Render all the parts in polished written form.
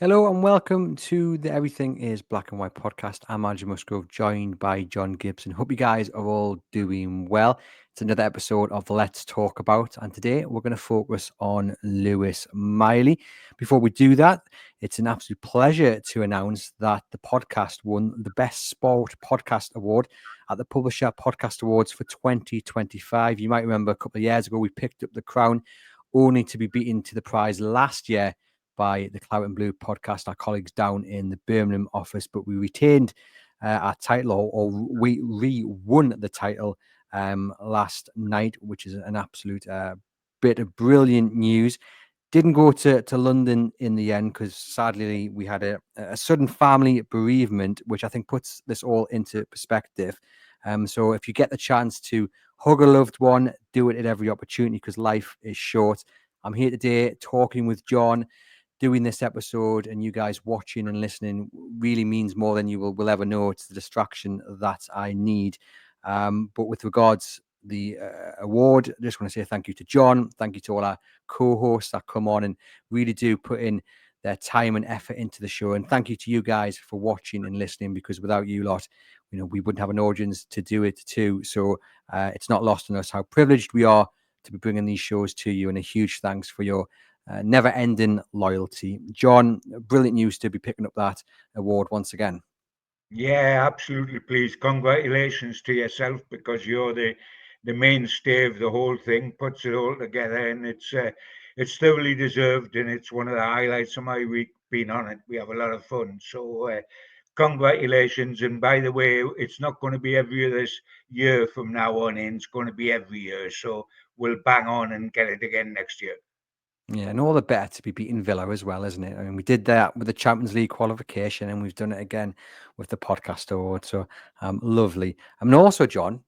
Hello and welcome to the Everything is Black and White podcast. I'm Andrew Musgrove, joined by John Gibson. Hope you guys are all doing well. It's another episode of Let's Talk About, and today we're going to focus on Lewis Miley. Before we do that, it's an absolute pleasure to announce that the podcast won the Best Sport Podcast Award at the Publisher Podcast Awards for 2025. You might remember a couple of years ago we picked up the crown, only to be beaten to the prize last year by the Clout and Blue podcast, our colleagues down in the Birmingham office, but we retained our title, or we re-won the title last night, which is an absolute bit of brilliant news. Didn't go to London in the end because sadly we had a sudden family bereavement, which I think puts this all into perspective. So if you get the chance to hug a loved one, do it at every opportunity because life is short. I'm here today talking with John. Doing this episode and you guys watching and listening really means more than you will ever know. It's the distraction that I need. But with regards the award, I just want to say thank you to John. Thank you to all our co-hosts that come on and really do put in their time and effort into the show. And thank you to you guys for watching and listening, because without you lot, we wouldn't have an audience to do it too. So it's not lost on us how privileged we are to be bringing these shows to you. And a huge thanks for your never-ending loyalty. John, brilliant news to be picking up that award once again. Yeah, absolutely. Please, congratulations to yourself because you're the mainstay of the whole thing. Puts it all together, and it's thoroughly deserved, and it's one of the highlights of my week. Being on it, we have a lot of fun. So, congratulations! And by the way, it's not going to be every other year from now on in. It's going to be every year. So we'll bang on and get it again next year. Yeah, and all the better to be beating Villa as well, isn't it? I mean, we did that with the Champions League qualification, and we've done it again with the podcast award. So, lovely. I mean, also, John,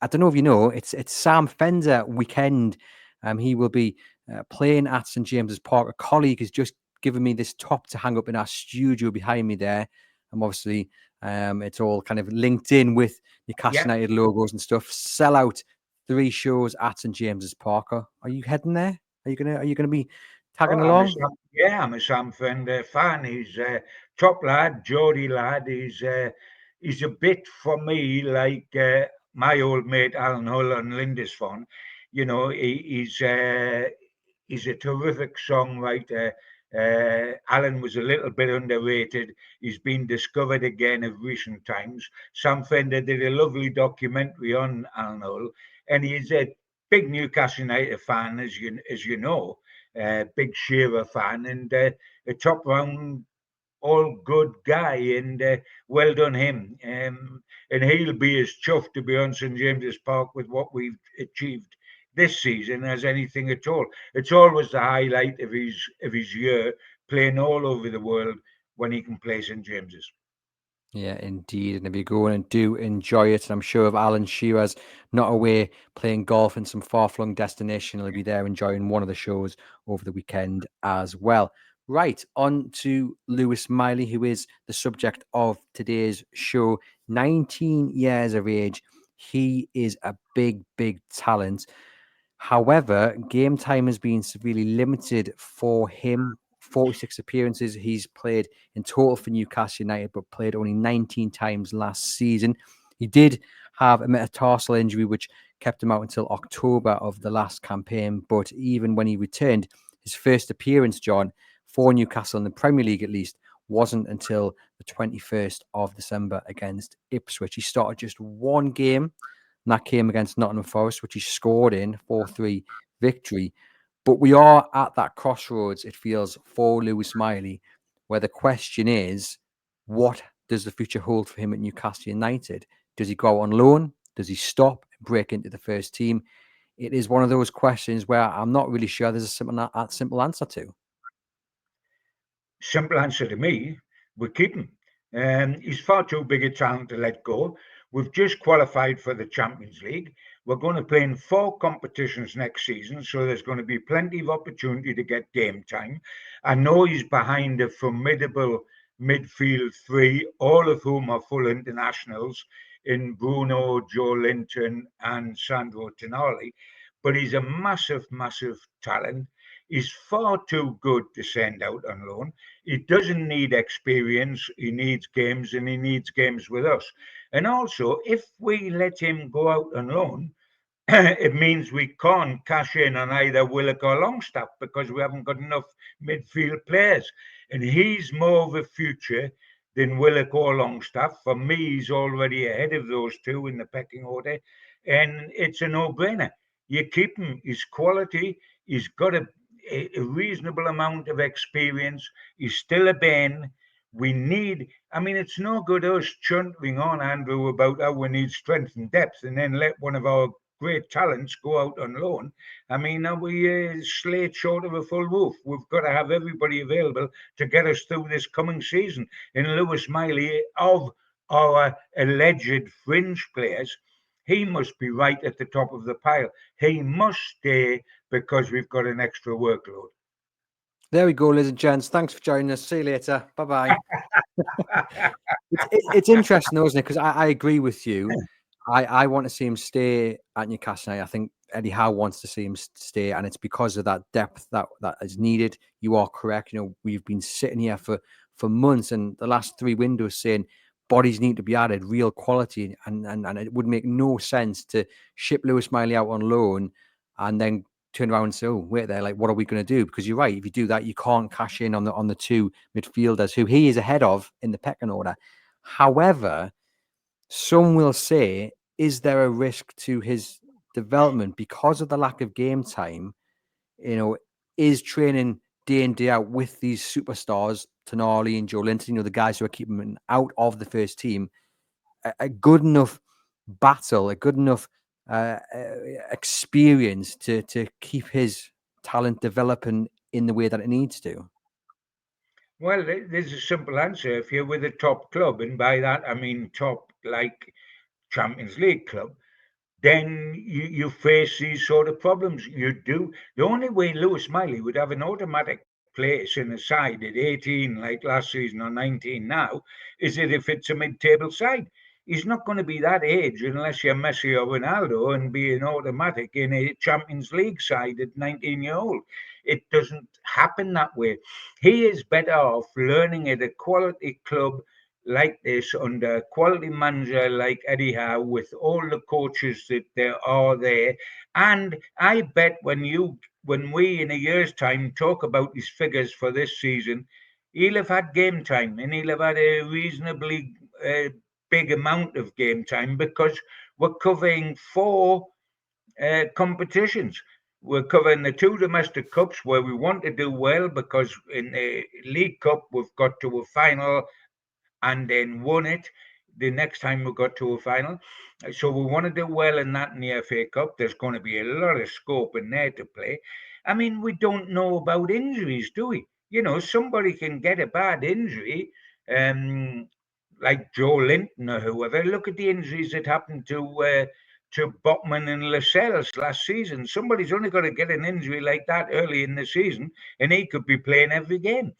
I don't know if you know, it's Sam Fender weekend. He will be playing at St James's Park. A colleague has just given me this top to hang up in our studio behind me there. And obviously, it's all kind of linked in with Newcastle Yeah. United logos and stuff. Sell out 3 shows at St James's Park. Are you heading there? Are you gonna be Oh, tagging along? I'm a Sam Fender fan. He's a top lad, Geordie lad. He's a bit for me like my old mate Alan Hull on Lindisfarne. You know, he's a terrific songwriter. Alan was a little bit underrated. He's been discovered again of recent times. Sam Fender did a lovely documentary on Alan Hull, and he's a big Newcastle United fan, as you know, big Shearer fan, and a top round all good guy, and well done him. And he'll be as chuffed to be on St James's Park with what we've achieved this season as anything at all. It's always the highlight of his year, playing all over the world when he can play St James's. Yeah, indeed. And if you go in and do enjoy it, and I'm sure if Alan Shearer's not away playing golf in some far-flung destination, he'll be there enjoying one of the shows over the weekend as well. Right, on to Lewis Miley, who is the subject of today's show. 19 years of age. He is a big, big talent. However, game time has been severely limited for him. 46 appearances he's played in total for Newcastle United, but played only 19 times last season. He did have a metatarsal injury, which kept him out until October of the last campaign. But even when he returned, his first appearance, John, for Newcastle in the Premier League at least, wasn't until the 21st of December against Ipswich. He started just one game, and that came against Nottingham Forest, which he scored in 4-3 victory. But we are at that crossroads, it feels, for Lewis Miley, where the question is, what does the future hold for him at Newcastle United? Does he go on loan? Does he stop and break into the first team? It is one of those questions where I'm not really sure there's a simple answer to. Simple answer to me, we keep him. He's far too big a talent to let go. We've just qualified for the Champions League. We're going to play in 4 competitions next season, so there's going to be plenty of opportunity to get game time. I know he's behind a formidable midfield three, all of whom are full internationals in Bruno, Joe Linton, and Sandro Tonali. But he's a massive, massive talent. is far too good to send out on loan. He doesn't need experience. He needs games, and he needs games with us. And also, if we let him go out on loan, it means we can't cash in on either Willock or Longstaff because we haven't got enough midfield players. And he's more of a future than Willock or Longstaff. For me, he's already ahead of those two in the pecking order. And it's a no-brainer. You keep him. His quality. He's got a reasonable amount of experience. He's still a Ben. I mean, it's no good us chuntering on, Andrew, about how we need strength and depth and then let one of our great talents go out on loan. I mean, are we slate short of a full roof? We've got to have everybody available to get us through this coming season. And Lewis Miley, of our alleged fringe players, he must be right at the top of the pile. He must stay because we've got an extra workload. There we go, ladies and gents. Thanks for joining us. See you later. Bye-bye. It's interesting, though, isn't it? Because I agree with you. I want to see him stay at Newcastle. I think Eddie Howe wants to see him stay, and it's because of that depth that is needed. You are correct. We've been sitting here for months, and the last 3 windows saying bodies need to be added, real quality, and it would make no sense to ship Lewis Miley out on loan and then turn around and say, "Oh, wait there, like what are we going to do?" Because you're right. If you do that, you can't cash in on the 2 midfielders who he is ahead of in the pecking order. However, some will say, is there a risk to his development because of the lack of game time? Is training day in, day out with these superstars, Tonali and Joe Linton, the guys who are keeping him out of the first team, a good enough battle, a good enough experience to keep his talent developing in the way that it needs to? Well, there's a simple answer. If you're with a top club, and by that I mean top like Champions League club, then you face these sort of problems. You do. The only way Lewis Miley would have an automatic place in a side at 18, like last season, or 19 now, is that if it's a mid-table side. He's not going to be that age unless you're Messi or Ronaldo and be an automatic in a Champions League side at 19-year-old. It doesn't happen that way. He is better off learning at a quality club like this under a quality manager like Eddie Howe with all the coaches that there are there. And I bet when we in a year's time talk about his figures for this season, he'll have had game time and he'll have had a reasonably big amount of game time because we're covering 4 competitions. We're covering the 2 domestic cups where we want to do well because in the League Cup we've got to a final and then won it the next time we got to a final. So we want to do well in that in the FA Cup. There's going to be a lot of scope in there to play. I mean, we don't know about injuries, do we? Somebody can get a bad injury, like Joe Linton or whoever. Look at the injuries that happened to Botman and Lascelles last season. Somebody's only got to get an injury like that early in the season, and he could be playing every game.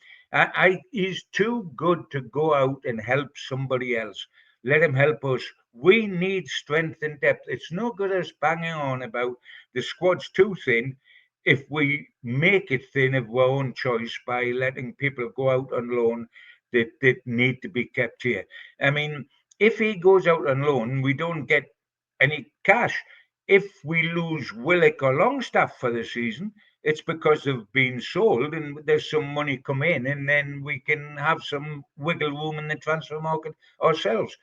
He's too good to go out and help somebody else. Let him help us. We need strength and depth. It's no good us banging on about the squad's too thin if we make it thin of our own choice by letting people go out on loan that need to be kept here. I mean, if he goes out on loan, we don't get any cash. If we lose Willock or Longstaff for the season, it's because they've been sold and there's some money come in, and then we can have some wiggle room in the transfer market ourselves.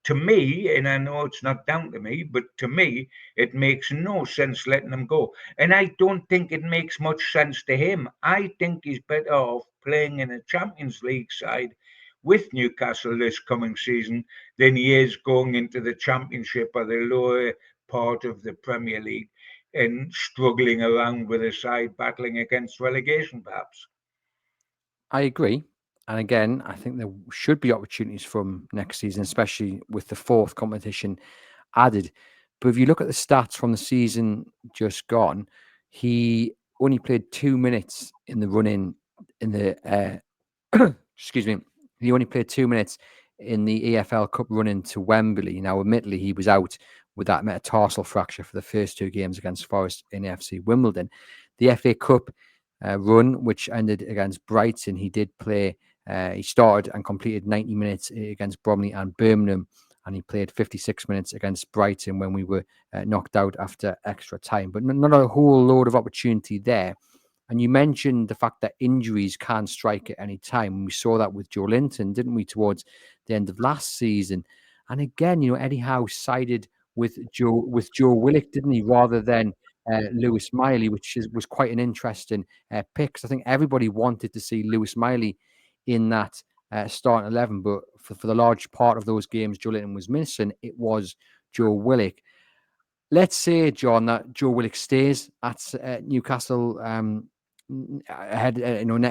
To me, and I know it's not down to me, but to me, it makes no sense letting them go. And I don't think it makes much sense to him. I think he's better off playing in a Champions League side with Newcastle this coming season than he is going into the Championship or the lower part of the Premier League and struggling around with a side battling against relegation, perhaps. I agree. And again, I think there should be opportunities from next season, especially with the 4th competition added. But if you look at the stats from the season just gone, he only played 2 minutes in the run-in in the excuse me. He only played 2 minutes in the EFL Cup run-in to Wembley. Now, admittedly, he was out with that metatarsal fracture for the first 2 games against Forest in FC Wimbledon. The FA Cup run, which ended against Brighton. He did play. He started and completed 90 minutes against Bromley and Birmingham, and he played 56 minutes against Brighton when we were knocked out after extra time. But not a whole load of opportunity there. And you mentioned the fact that injuries can strike at any time. We saw that with Joe Linton, didn't we, towards the end of last season? And again, Eddie Howe sided with Joe Willick, didn't he, rather than Lewis Miley, which was quite an interesting pick. 'Cause I think everybody wanted to see Lewis Miley in that starting 11, but for the large part of those games Joe Linton was missing, it was Joe Willick. Let's say, John, that Joe Willick stays at Newcastle ahead,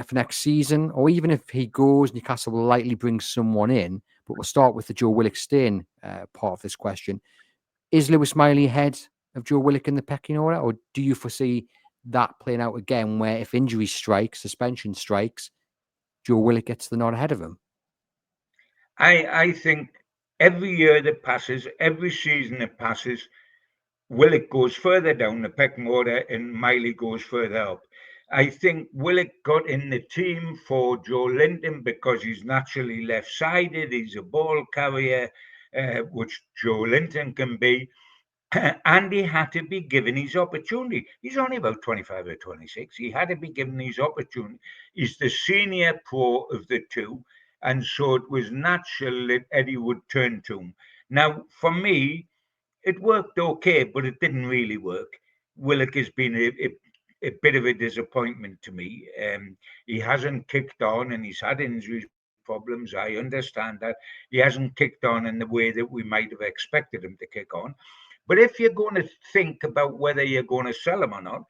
for next season, or even if he goes, Newcastle will likely bring someone in. But we'll start with the Joe Willick staying part of this question. Is Lewis Miley ahead of Joe Willick in the pecking order, or do you foresee that playing out again, where if injury strikes, suspension strikes, Joe Willick gets the nod ahead of him? I think every year that passes, every season that passes, Willick goes further down the pecking order and Miley goes further up. I think Willick got in the team for Joe Linton because he's naturally left-sided. He's a ball carrier, which Joe Linton can be. And he had to be given his opportunity. He's only about 25 or 26. He had to be given his opportunity. He's the senior pro of the two. And so it was natural that Eddie would turn to him. Now, for me, it worked okay, but it didn't really work. Willock has been a bit of a disappointment to me. He hasn't kicked on and he's had injury problems. I understand that. He hasn't kicked on in the way that we might have expected him to kick on. But if you're going to think about whether you're going to sell him or not,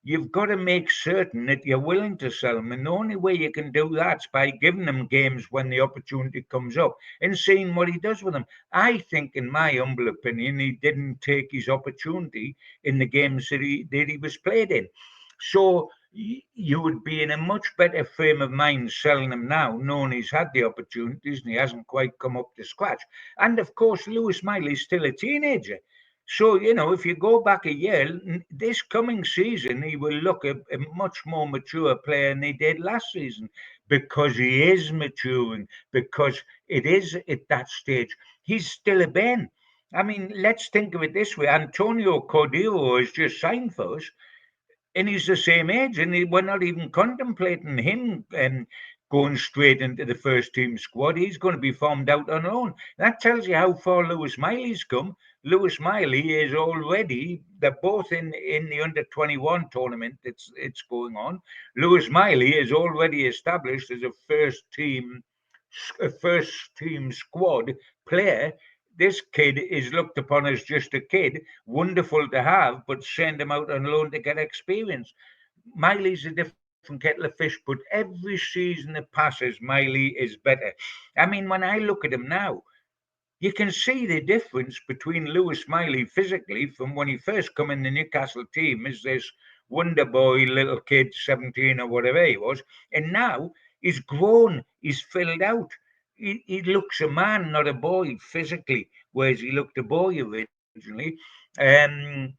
you've got to make certain that you're willing to sell him. And the only way you can do that's by giving him games when the opportunity comes up and seeing what he does with them. I think, in my humble opinion, he didn't take his opportunity in the games that he was played in. So you would be in a much better frame of mind selling him now, knowing he's had the opportunities and he hasn't quite come up to scratch. And of course, Lewis Miley's still a teenager. So, if you go back a year, this coming season, he will look a much more mature player than he did last season because he is maturing, because it is at that stage. He's still a Ben. I mean, let's think of it this way. Antonio Cordero has just signed for us, and he's the same age, and we're not even contemplating him going straight into the first team squad. He's going to be formed out on our own. That tells you how far Lewis Miley's come. Lewis Miley is already, they're both in the under-21 tournament it's going on. Lewis Miley is already established as a first team squad player. This kid is looked upon as just a kid, wonderful to have, but send him out on loan to get experience. Miley's a different kettle of fish, but every season that passes, Miley is better. I mean, when I look at him now, you can see the difference between Lewis Miley physically from when he first come in the Newcastle team as this wonder boy little kid, 17 or whatever he was, and now he's grown, he's filled out. He looks a man, not a boy, physically, whereas he looked a boy originally. And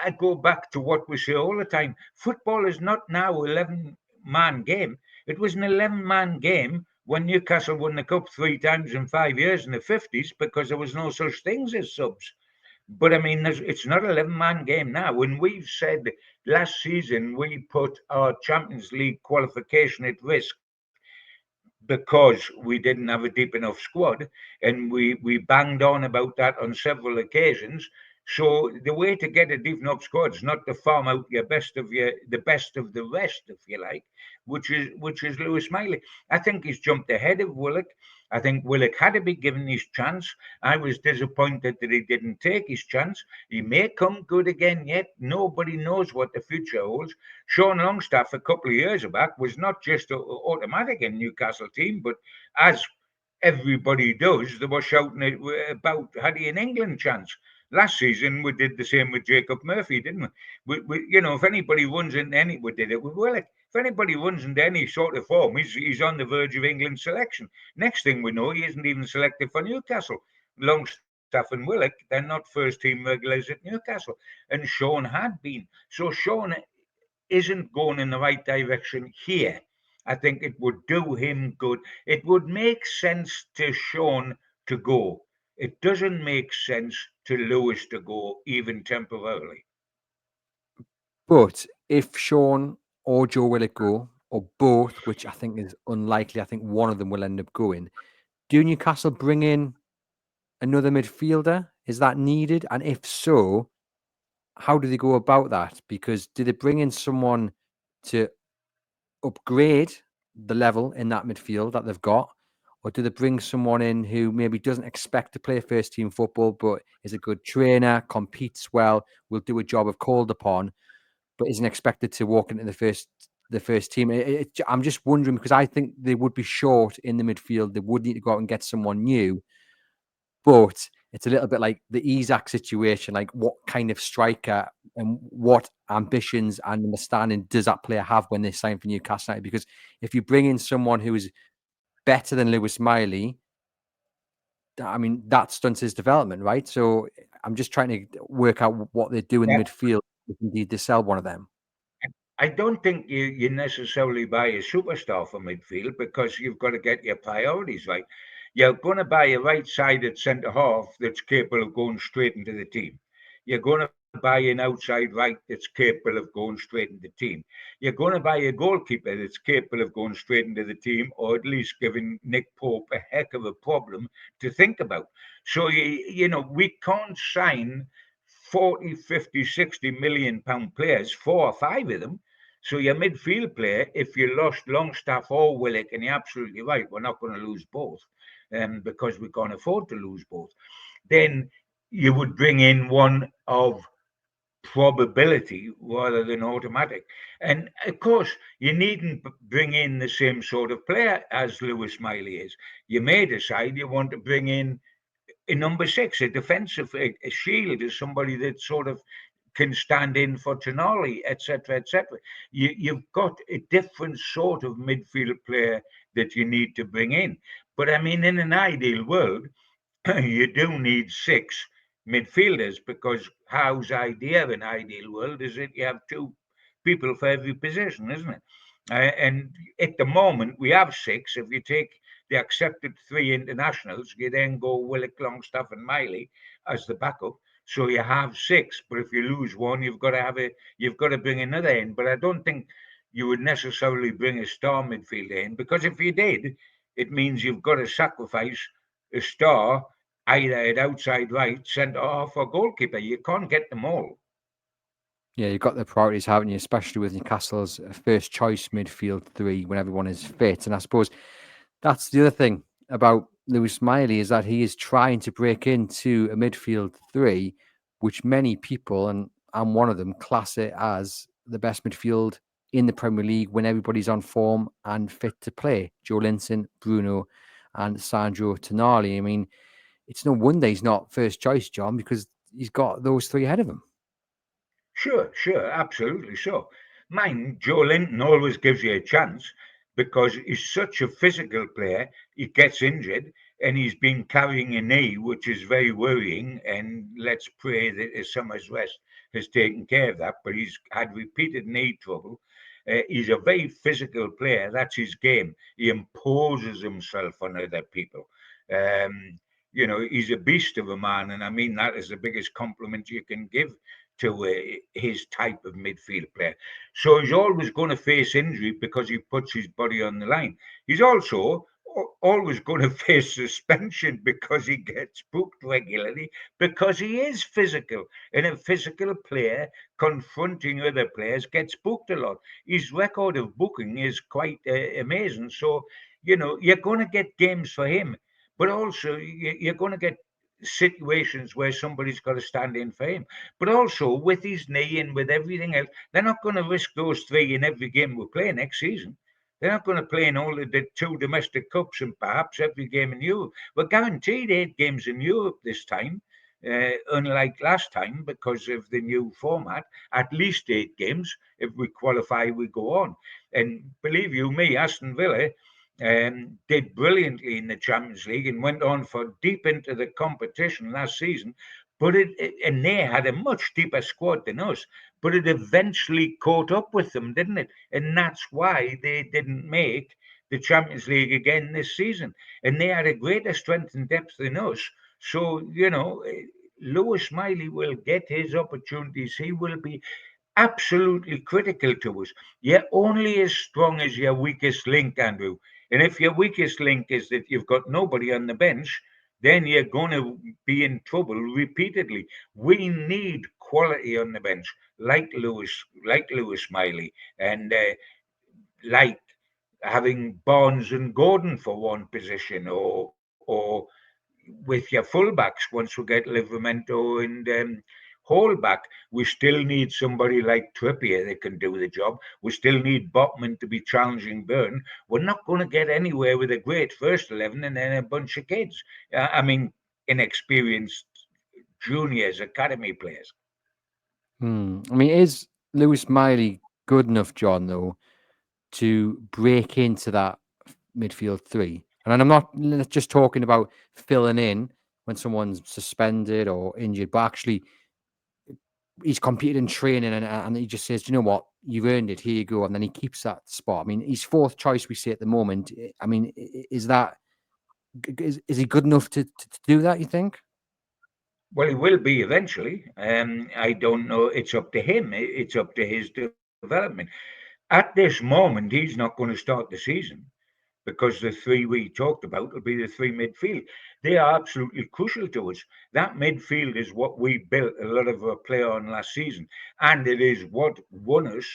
I go back to what we say all the time. Football is not now 11-man game. It was an 11-man game when Newcastle won the cup 3 times in 5 years in the 50s because there was no such things as subs. But I mean, it's not an 11-man game now. When we've said last season we put our Champions League qualification at risk because we didn't have a deep enough squad, and we banged on about that on several occasions. So the way to get a deep enough squad is not to farm out the best of the rest, if you like, which is Lewis Miley. I think he's jumped ahead of Willock. I think Willock had to be given his chance. I was disappointed that he didn't take his chance. He may come good again yet. Nobody knows what the future holds. Sean Longstaff a couple of years back was not just automatic in Newcastle team, but as everybody does, they were shouting about had he an England chance. Last season we did the same with Jacob Murphy, didn't we? If anybody runs into any, we did it with Willock. If anybody runs into any sort of form, he's on the verge of England selection. Next thing we know, he isn't even selected for Newcastle. Longstaff and Willock, they're not first team regulars at Newcastle, and Sean had been. So Sean isn't going in the right direction here. I think it would do him good. It would make sense to Sean to go. It doesn't make sense to Lewis to go, even temporarily. But if Sean or Joe Willick go, or both, which I think is unlikely, I think one of them will end up going. Do Newcastle bring in another midfielder? Is that needed? And if so, how do they go about that? Because do they bring in someone to upgrade the level in that midfield that they've got? Or do they bring someone in who maybe doesn't expect to play first team football, but is a good trainer, competes well, will do a job if called upon, but isn't expected to walk into the first team? I'm just wondering because I think they would be short in the midfield. They would need to go out and get someone new, but it's a little bit like the Isak situation. Like, what kind of striker and what ambitions and understanding does that player have when they sign for Newcastle United? Because if you bring in someone who is better than Lewis Miley, I mean, that stunts his development, right? So I'm just trying to work out what they do in the Yeah. midfield if indeed they sell one of them. I don't think you necessarily buy a superstar for midfield because you've got to get your priorities right. You're going to buy a right-sided centre half that's capable of going straight into the team. You're going to buy an outside right that's capable of going straight into the team. You're going to buy a goalkeeper that's capable of going straight into the team, or at least giving Nick Pope a heck of a problem to think about. So, we can't sign 40, 50, 60 million pound players, 4 or 5 of them. So your midfield player, if you lost Longstaff or Willick, and you're absolutely right, we're not going to lose both, because we can't afford to lose both. Then you would bring in one of probability rather than automatic. And of course, you needn't bring in the same sort of player as Lewis Miley is. You may decide you want to bring in number six, a defensive a shield, is somebody that sort of can stand in for Tonali, etc., etc. You've got a different sort of midfield player that you need to bring in. But I mean, in an ideal world, you do need six midfielders because Howe's idea of an ideal world is that you have two people for every position, isn't it? And at the moment, we have six. If you take the accepted three internationals, you then go Willick, Longstaff, and Miley as the backup. So you have six. But if you lose one, you've got to bring another in. But I don't think you would necessarily bring a star midfielder in because if you did, it means you've got to sacrifice a star either at outside right, centre half, or goalkeeper. You can't get them all. Yeah, you've got the priorities, haven't you? Especially with Newcastle's first choice midfield three when everyone is fit. And I suppose that's the other thing about Lewis Miley is that he is trying to break into a midfield three, which many people, and I'm one of them, class it as the best midfield in the Premier League when everybody's on form and fit to play. Joe Linton, Bruno, and Sandro Tonali. I mean, it's no wonder he's not first choice, John, because he's got those three ahead of him. Sure, absolutely so. Mine, Joe Linton always gives you a chance because he's such a physical player. He gets injured and he's been carrying a knee, which is very worrying. And let's pray that his summer's rest has taken care of that. But he's had repeated knee trouble. He's a very physical player. That's his game. He imposes himself on other people. Um, he's a beast of a man. And I mean that is the biggest compliment you can give to his type of midfield player. So he's always going to face injury because he puts his body on the line. He's also always going to face suspension because he gets booked regularly because he is physical. And a physical player confronting other players gets booked a lot. His record of booking is quite amazing. So, you're going to get games for him, but also you're going to get situations where somebody's got to stand in for him. But also with his knee and with everything else, they're not going to risk those three in every game we play next season. They're not going to play in all of the two domestic cups and perhaps every game in Europe. We're guaranteed 8 games in Europe this time, unlike last time because of the new format. At least 8 games. If we qualify, we go on. And believe you me, Aston Villa did brilliantly in the Champions League and went on for deep into the competition last season. but and they had a much deeper squad than us, but it eventually caught up with them, didn't it? And that's why they didn't make the Champions League again this season. And they had a greater strength and depth than us. So, Lewis Miley will get his opportunities. He will be absolutely critical to us. You're only as strong as your weakest link, Andrew. And if your weakest link is that you've got nobody on the bench, then you're going to be in trouble repeatedly. We need quality on the bench, like Lewis Miley, and like having Barnes and Gordon for one position, or with your fullbacks once we get Livramento and Hall back. We still need somebody like Trippier that can do the job. We still need Botman to be challenging Byrne. We're not going to get anywhere with a great first 11 and then a bunch of kids. I mean, inexperienced juniors, academy players. I mean, is Lewis Miley good enough, John, though, to break into that midfield three? And I'm not just talking about filling in when someone's suspended or injured, but actually he's competed in training and he just says, "Do you know what? You've earned it. Here you go." And then he keeps that spot. I mean, he's fourth choice, we say at the moment. I mean, is that is he good enough to do that, you think? Well, he will be eventually. I don't know. It's up to him. It's up to his development. At this moment, he's not going to start the season because the three we talked about will be the three midfield. They are absolutely crucial to us. That midfield is what we built a lot of our play on last season, and it is what won us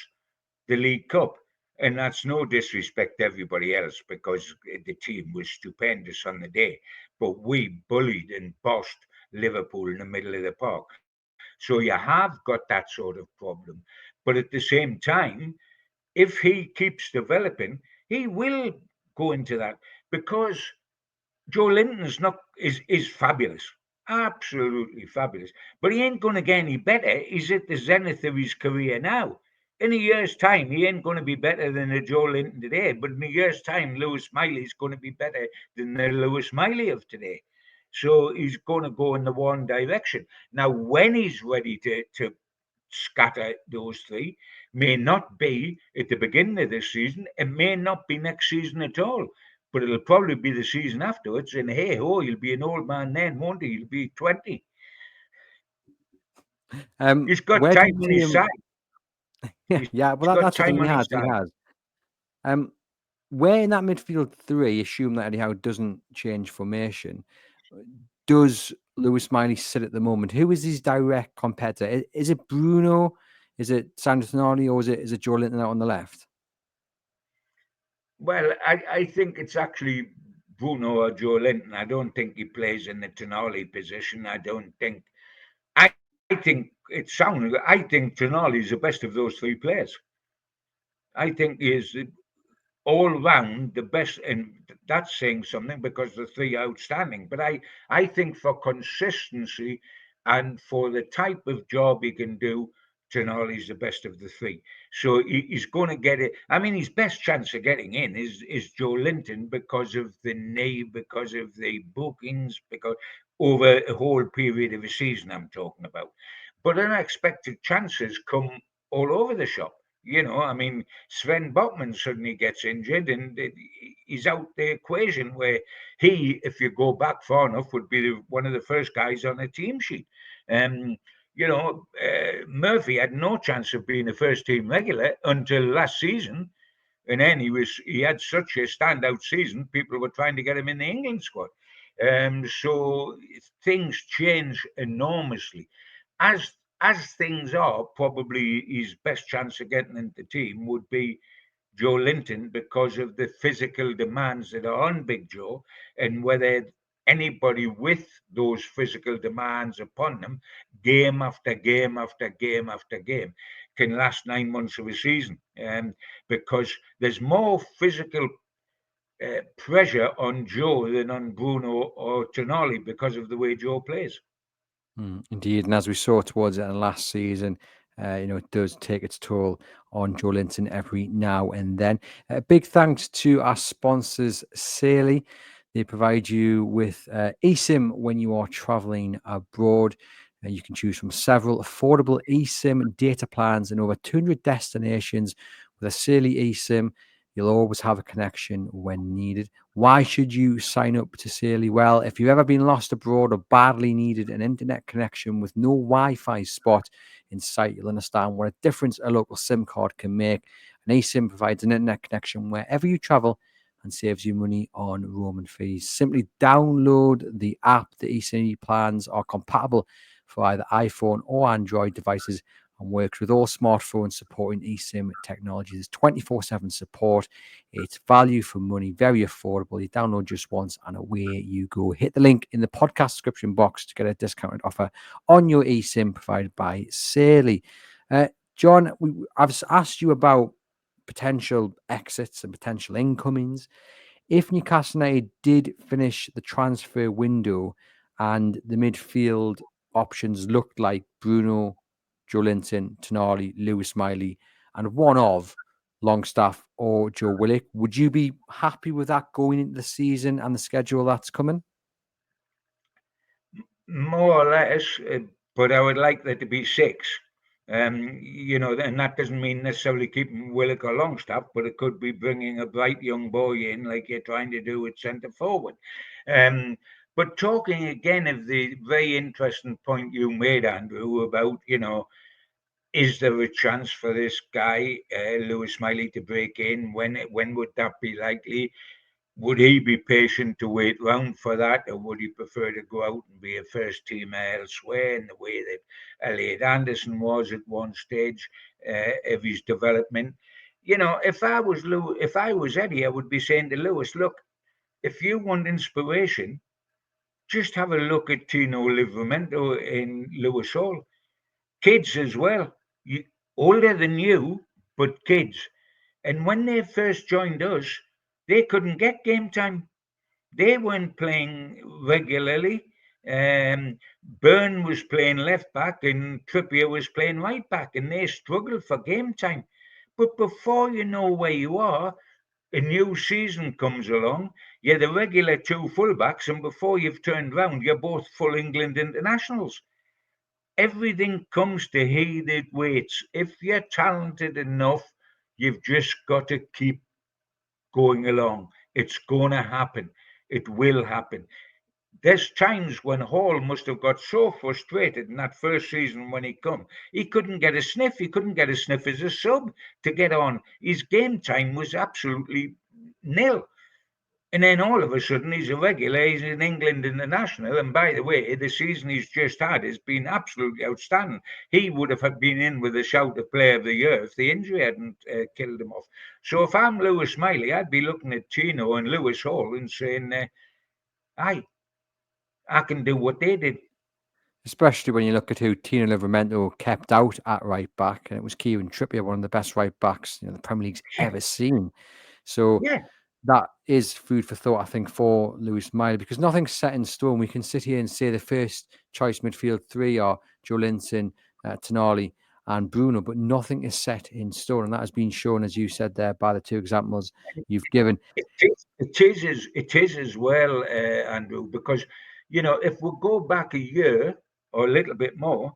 the League Cup. And that's no disrespect to everybody else because the team was stupendous on the day. But we bullied and bossed Liverpool in the middle of the park. So you have got that sort of problem. But at the same time, if he keeps developing, he will go into that because Joe Linton's not is fabulous, absolutely fabulous. But he ain't going to get any better. He's at the zenith of his career now. In a year's time, he ain't going to be better than the Joe Linton today. But in a year's time, Lewis Miley is going to be better than the Lewis Miley of today. So he's going to go in the one direction. Now, when he's ready to scatter those three, may not be at the beginning of this season. It may not be next season at all, but it'll probably be the season afterwards. And hey ho, you'll be an old man then, won't he? You'll be 20. He's got Where do you time on see his him? side. Yeah, He's yeah. got Well, that's time the on thing. He his has. side. He has. Um, where in that midfield three, assume that anyhow doesn't change formation, does Lewis Miley sit at the moment? Who is his direct competitor? Is it Bruno? Is it Sandro Tonali, or is it Joe Linton out on the left? Well, I think it's actually Bruno or Joe Linton. I don't think he plays in the Tonali position. I don't think. I think it sounds. I think Tonali is the best of those three players. I think he is all round the best, and that's saying something because the three are outstanding. But I think for consistency and for the type of job he can do, Tonali's the best of the three. So he's going to get it. I mean, his best chance of getting in is Joe Linton because of the knee, because of the bookings, because over a whole period of a season I'm talking about. But unexpected chances come all over the shop. I mean, Sven Botman suddenly gets injured and he's out the equation where he, if you go back far enough, would be one of the first guys on the team sheet. Um, Murphy had no chance of being a first team regular until last season. And then he had such a standout season, people were trying to get him in the England squad. So things change enormously. As things are, probably his best chance of getting into the team would be Joe Linton because of the physical demands that are on Big Joe and whether anybody with those physical demands upon them, game after game after game after game, can last 9 months of a season. Because there's more physical pressure on Joe than on Bruno or Tonali because of the way Joe plays. Indeed, and as we saw towards the end of last season, it does take its toll on Joe Linton every now and then. Big thanks to our sponsors, Saily. They provide you with eSIM when you are traveling abroad. You can choose from several affordable eSIM data plans in over 200 destinations. With a Saily eSIM, you'll always have a connection when needed. Why should you sign up to Saily? Well, if you've ever been lost abroad or badly needed an internet connection with no Wi-Fi spot in sight, you'll understand what a difference a local SIM card can make. An eSIM provides an internet connection wherever you travel and saves you money on roaming fees. Simply download the app. The eSIM plans are compatible for either iPhone or Android devices and works with all smartphones supporting eSIM technology. There's 24/7 support. It's value for money, very affordable. You download just once and away you go. Hit the link in the podcast description box to get a discounted offer on your eSIM provided by Saily. John, I've asked you about potential exits and potential incomings. If Newcastle United did finish the transfer window and the midfield options looked like Bruno, Joe Linton, Tonali, Lewis Miley, and one of Longstaff or Joe Willick, would you be happy with that going into the season and the schedule that's coming? More or less, but I would like there to be six. And that doesn't mean necessarily keeping Willock or Longstaff, but it could be bringing a bright young boy in like you're trying to do with centre forward. But talking again of the very interesting point you made, Andrew, about, is there a chance for this guy, Lewis Miley, to break in? When would that be likely? Would he be patient to wait round for that, or would he prefer to go out and be a first teamer elsewhere in the way that Elliot Anderson was at one stage of his development? If I was Eddie, I would be saying to Lewis, look, if you want inspiration, just have a look at Tino Livramento in Lewis Hall. Kids as well, older than you, but kids. And when they first joined us, they couldn't get game time. They weren't playing regularly. Byrne was playing left back and Trippier was playing right back, and they struggled for game time. But before you know where you are, a new season comes along. You're the regular two fullbacks, and before you've turned round, you're both full England internationals. Everything comes to heated weights. If you're talented enough, you've just got to keep going along. It's going to happen. It will happen. There's times when Hall must have got so frustrated in that first season when he come. He couldn't get a sniff. He couldn't get a sniff as a sub to get on. His game time was absolutely nil. And then all of a sudden, he's a regular. He's in England international. And by the way, the season he's just had has been absolutely outstanding. He would have been in with a shout of Player of the Year if the injury hadn't killed him off. So if I'm Lewis Miley, I'd be looking at Tino and Lewis Hall and saying, "Aye, I can do what they did." Especially when you look at who Tino Livramento kept out at right back, and it was Kieran Trippier, one of the best right backs the Premier League's Yeah, ever seen. So yeah, that is food for thought, I think, for Lewis Miley, because nothing's set in stone. We can sit here and say the first choice midfield three are Joe Linton, Tonali, and Bruno, but nothing is set in stone, and that has been shown, as you said there, by the two examples you've given. it is as well, Andrew, because if we go back a year or a little bit more,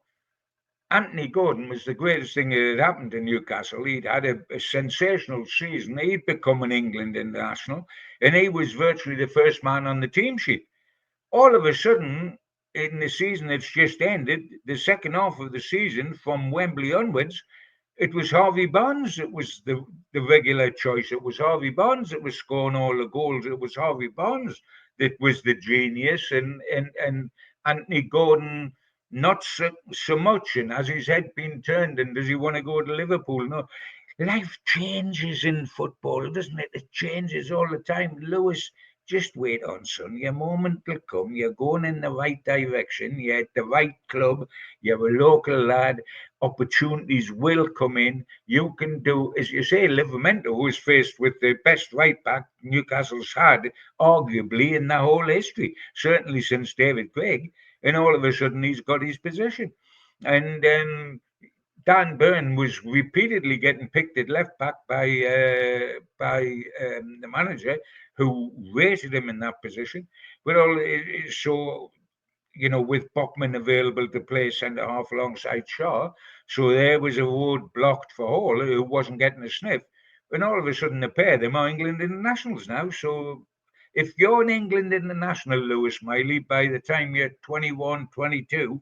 Anthony Gordon was the greatest thing that had happened to Newcastle. He'd had a sensational season. He'd become an England international, and he was virtually the first man on the team sheet. All of a sudden, in the season that's just ended, the second half of the season from Wembley onwards, it was Harvey Barnes that was the regular choice. It was Harvey Barnes that was scoring all the goals. It was Harvey Barnes that was the genius, and Anthony Gordon not so much. And has his head been turned? And does he want to go to Liverpool? No. Life changes in football, doesn't it? It changes all the time. Lewis, just wait on, son. Your moment will come. You're going in the right direction. You're at the right club. You're a local lad. Opportunities will come in. You can do, as you say, Livramento was faced with the best right back Newcastle's had, arguably, in the whole history, certainly since David Craig. And all of a sudden, he's got his position. And Dan Burn was repeatedly getting picked at left back by the manager, who rated him in that position. But so with Bachmann available to play centre half alongside Shaw. So there was a road blocked for Hall, who wasn't getting a sniff. And all of a sudden, the pair of them are England internationals now. So if you're an England international, Lewis Miley, by the time you're 21, 22,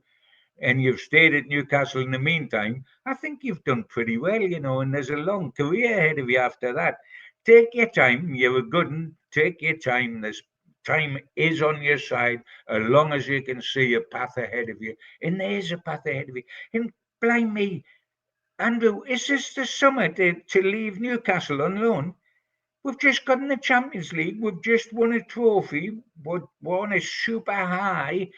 and you've stayed at Newcastle in the meantime, I think you've done pretty well, and there's a long career ahead of you after that. Take your time. You're a good one. Take your time. This time is on your side as long as you can see a path ahead of you. And there's a path ahead of you. And blame me, Andrew, is this the summer to leave Newcastle on loan? We've just got in the Champions League. We've just won a trophy. We're on a super high.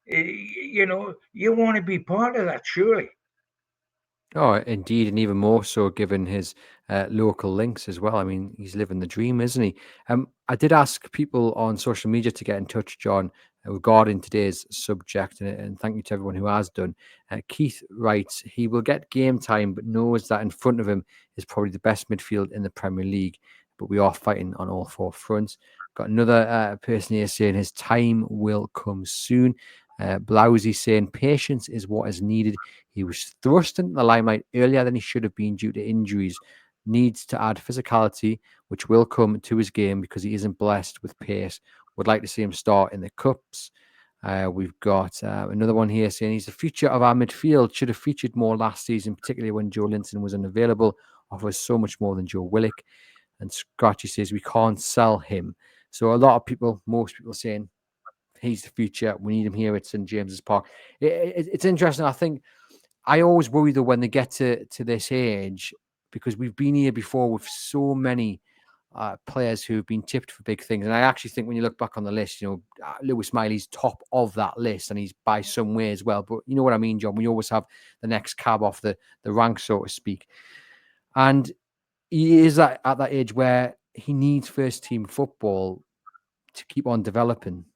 You want to be part of that, surely. Oh, indeed, and even more so given his local links as well. I mean, he's living the dream, isn't he? I did ask people on social media to get in touch, John, regarding today's subject, and thank you to everyone who has done. Keith writes, he will get game time, but knows that in front of him is probably the best midfield in the Premier League. But we are fighting on all four fronts. Got another person here saying his time will come soon. Blousy saying patience is what is needed. He was thrust into the limelight earlier than he should have been due to injuries. Needs to add physicality, which will come to his game because he isn't blessed with pace. Would like to see him start in the cups. We've got another one here saying he's the future of our midfield. Should have featured more last season, particularly when Joe Linton was unavailable. Offers so much more than Joe Willick. And Scratchy says we can't sell him. So a lot of people, most people saying he's the future. We need him here at St James's Park. It's interesting. I think I always worry though when they get to this age, because we've been here before with so many players who have been tipped for big things. And I actually think when you look back on the list, Lewis Miley's top of that list, and he's by some way as well. But you know what I mean, John? We always have the next cab off the rank, so to speak. And he is at that age where he needs first team football to keep on developing.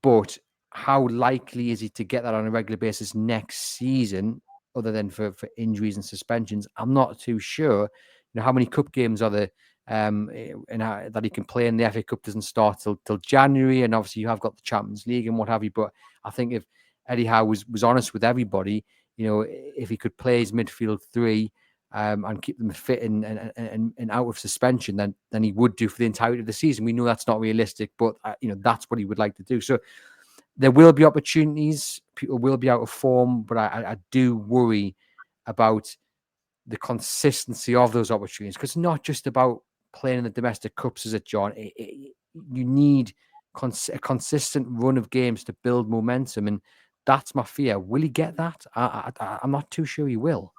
But how likely is he to get that on a regular basis next season, other than for injuries and suspensions? I'm not too sure. How many cup games are there that he can play in? The FA Cup doesn't start till January, and obviously you have got the Champions League and what have you. But I think if Eddie Howe was honest with everybody, if he could play his midfield three and keep them fit and out of suspension, then he would do for the entirety of the season. We know that's not realistic, but that's what he would like to do. So there will be opportunities. People will be out of form, but I do worry about the consistency of those opportunities, because it's not just about playing in the domestic cups, is it, John? You need a consistent run of games to build momentum, and that's my fear. Will he get that? I'm not too sure he will.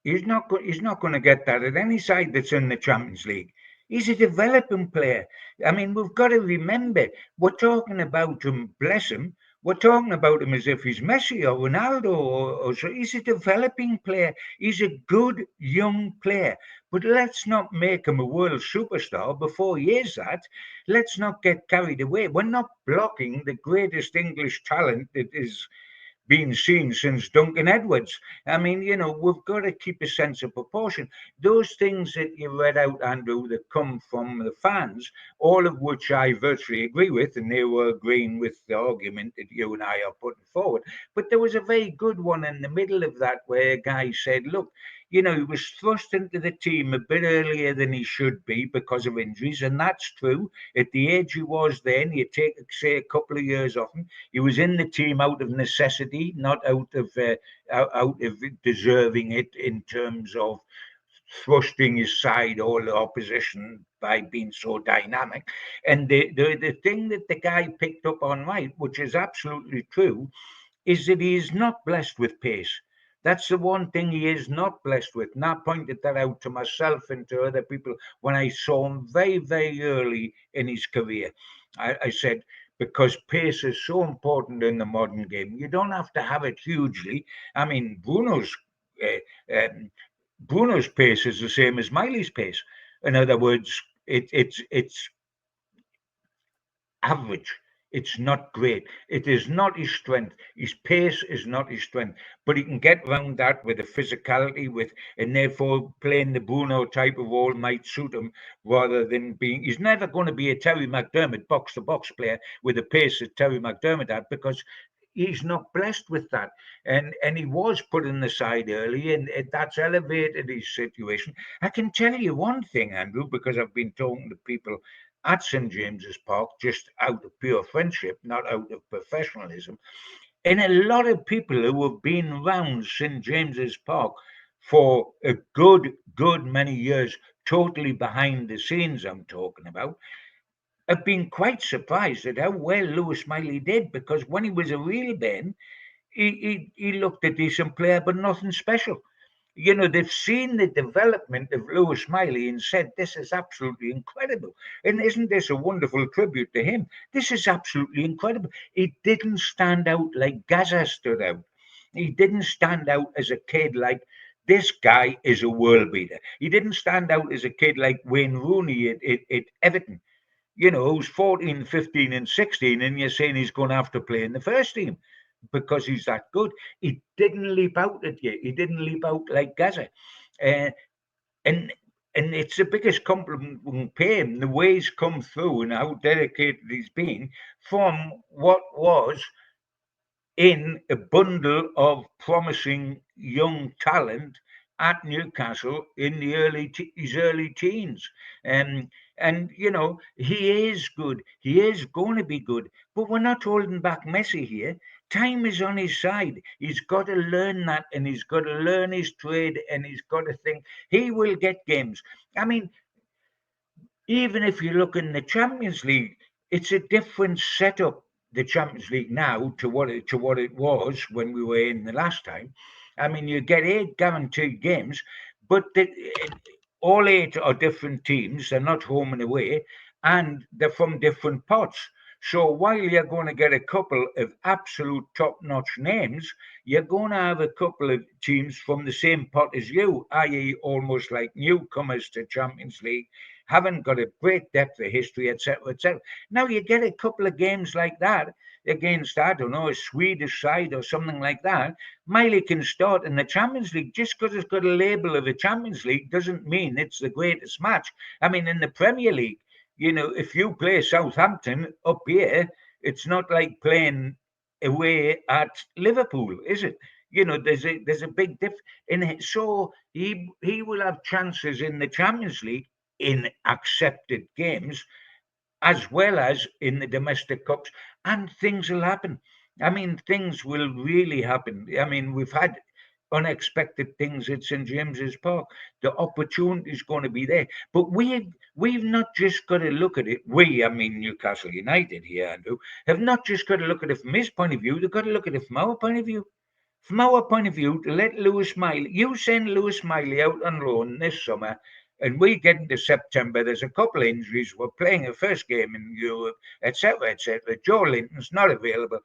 He's not going to get that at any side that's in the Champions League. He's a developing player. I mean, we've got to remember, we're talking about him, bless him. We're talking about him as if he's Messi or Ronaldo or so. He's a developing player. He's a good young player. But let's not make him a world superstar before he is that. Let's not get carried away. We're not blocking the greatest English talent that is been seen since Duncan Edwards. I mean, we've got to keep a sense of proportion. Those things that you read out, Andrew, that come from the fans, all of which I virtually agree with, and they were agreeing with the argument that you and I are putting forward. But there was a very good one in the middle of that where a guy said, look, he was thrust into the team a bit earlier than he should be because of injuries, and that's true. At the age he was then, you take, say, a couple of years off him. He was in the team out of necessity, not out of deserving it in terms of thrusting aside all the opposition by being so dynamic. And the thing that the guy picked up on right, which is absolutely true, is that he is not blessed with pace. That's the one thing he is not blessed with. And I pointed that out to myself and to other people when I saw him very, very early in his career. I said, because pace is so important in the modern game. You don't have to have it hugely. I mean, Bruno's pace is the same as Miley's pace. In other words, it's average. It's not great. It is not his strength. His pace is not his strength, but he can get around that with a physicality, and therefore playing the Bruno type of role might suit him rather than being. He's never going to be a Terry McDermott box to box player with the pace that Terry McDermott had, because he's not blessed with that, and he was put in the side early, and that's elevated his situation. I can tell you one thing, Andrew, because I've been talking to people at St James's Park just out of pure friendship, not out of professionalism, and a lot of people who have been round St James's Park for a good many years, totally behind the scenes, I'm talking about, have been quite surprised at how well Lewis Miley did, because when he was a real Ben, he looked a decent player, but nothing special. You know, they've seen the development of Lewis Miley and said, this is absolutely incredible. And isn't this a wonderful tribute to him? This is absolutely incredible. He didn't stand out like Gaza stood out. He didn't stand out as a kid like, this guy is a world beater. He didn't stand out as a kid like Wayne Rooney at Everton, who's 14, 15, and 16, and you're saying he's going to have to play in the first team because he's that good. He didn't leap out at you. He didn't leap out like Gaza. Uh, and and it's the biggest compliment we can pay him, the way he's come through and how dedicated he's been from what was in a bundle of promising young talent at Newcastle in the his early teens. Um, and he is good. He is going to be good. But we're not holding back Messi here. Time is on his side. He's got to learn that, and he's got to learn his trade, and he's got to think he will get games. I mean, even if you look in the Champions League, it's a different setup. The Champions League now to what it was when we were in the last time. I mean, you get 8 guaranteed games, but all 8 are different teams. They're not home and away, and they're from different pots. So while you're going to get a couple of absolute top-notch names, you're going to have a couple of teams from the same pot as you, i.e., almost like newcomers to Champions League, haven't got a great depth of history, etc., etc. Now you get a couple of games like that against, I don't know, a Swedish side or something like that. Miley can start in the Champions League. Just because it's got a label of a Champions League doesn't mean it's the greatest match. I mean, in the Premier League, if you play Southampton up here, it's not like playing away at Liverpool, is it? There's a big difference in it. So he will have chances in the Champions League in accepted games as well as in the domestic cups, and things will happen. I mean, things will really happen. I mean, we've had unexpected things at St James's Park. The opportunity is going to be there, but we've not just got to look at it. I mean Newcastle United here, Andrew, have not just got to look at it from his point of view. They've got to look at it from our point of view. From our point of view, to let Lewis Miley, you send Lewis Miley out on loan this summer, and we get into September, there's a couple of injuries, we're playing a first game in Europe, etc., etc. Joe Linton's not available.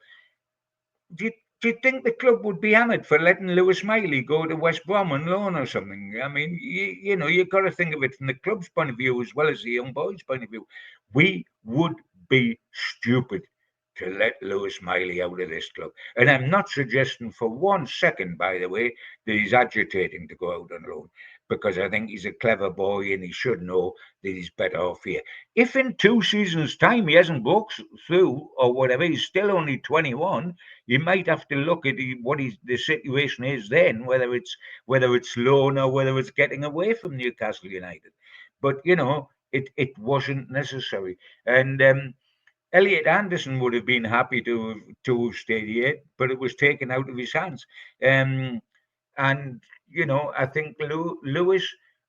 Do you think the club would be hammered for letting Lewis Miley go to West Brom on loan or something? I mean, you've got to think of it from the club's point of view as well as the young boys' point of view. We would be stupid to let Lewis Miley out of this club. And I'm not suggesting for 1 second, by the way, that he's agitating to go out on loan, because I think he's a clever boy and he should know that he's better off here. If in 2 seasons' time he hasn't broke through or whatever, he's still only 21, you might have to look at the situation is then, whether it's loan or whether it's getting away from Newcastle United. But it wasn't necessary. And Elliot Anderson would have been happy to have stayed here, but it was taken out of his hands. And I think Lewis,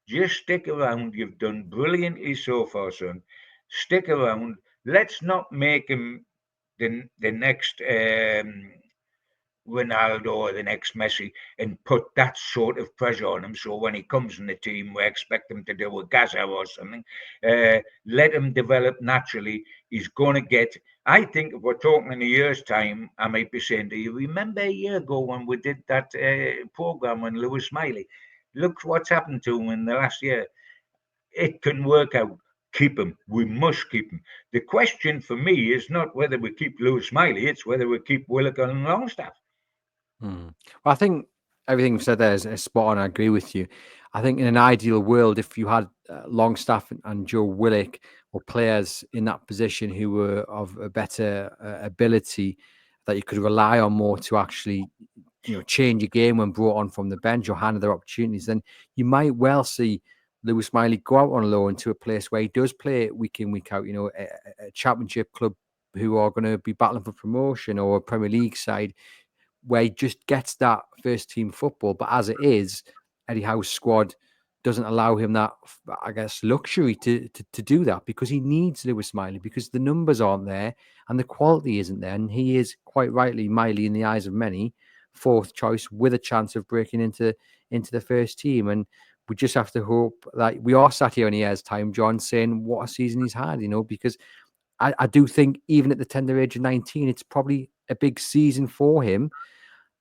just stick around. You've done brilliantly so far, son. Stick around. Let's not make him the next Ronaldo or the next Messi and put that sort of pressure on him. So when he comes in the team, we expect him to do a Gaza or something. Let him develop naturally. He's going to get. I think if we're talking in a year's time, I might be saying to you, remember a year ago when we did that program on Lewis Miley? Look what's happened to him in the last year. It can work out. Keep him. We must keep him. The question for me is not whether we keep Lewis Miley, it's whether we keep Willick and Longstaff. Well, I think everything you've said there is spot on. I agree with you. I think in an ideal world, if you had Longstaff and Joe Willick or players in that position who were of a better ability, I that you could rely on more to actually, change a game when brought on from the bench or hand their opportunities, then you might well see Lewis Miley go out on loan to a place where he does play week in, week out, a championship club who are going to be battling for promotion, or a Premier League side where he just gets that first team football. But as it is, Eddie Howe's squad doesn't allow him that, I guess, luxury to do that, because he needs Lewis Miley, because the numbers aren't there and the quality isn't there. And he is, quite rightly, Miley, in the eyes of many, fourth choice with a chance of breaking into the first team. And we just have to hope that we are sat here in a year's time, John, saying what a season he's had, because I do think even at the tender age of 19, it's probably a big season for him.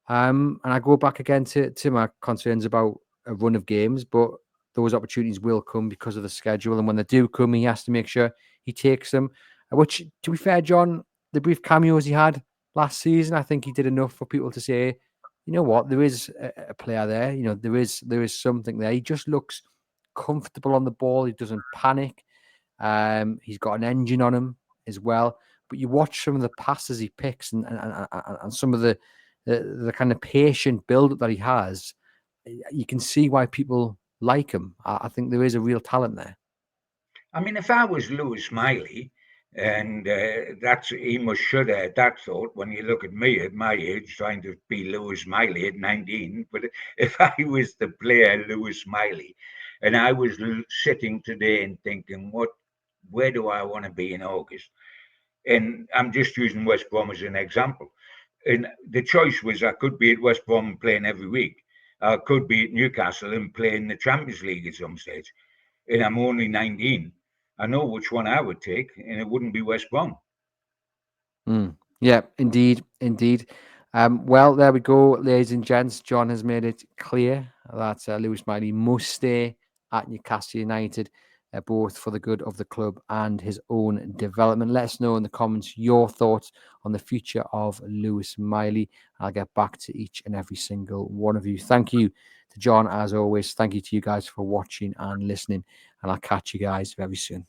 And I go back again to my concerns about a run of games, but those opportunities will come because of the schedule. And when they do come, he has to make sure he takes them. Which, to be fair, John, the brief cameos he had last season, I think he did enough for people to say, you know what, there is a player there. There is something there. He just looks comfortable on the ball. He doesn't panic. He's got an engine on him as well. But you watch some of the passes he picks and some of the kind of patient build-up that he has, you can see why people like him. I think there is a real talent there. I mean, if I was Lewis Miley, and he must shudder at that thought when you look at me at my age trying to be Lewis Miley at 19. But if I was the player Lewis Miley, and I was sitting today and thinking, where do I want to be in August? And I'm just using West Brom as an example. And the choice was, I could be at West Brom playing every week. I could be at Newcastle and playing the Champions League at some stage. And I'm only 19. I know which one I would take, and it wouldn't be West Brom. Yeah, indeed. Well, there we go, ladies and gents. John has made it clear that Lewis Miley must stay at Newcastle United, both for the good of the club and his own development. Let us know in the comments your thoughts on the future of Lewis Miley. I'll get back to each and every single one of you. Thank you to John, as always. Thank you to you guys for watching and listening, and I'll catch you guys very soon.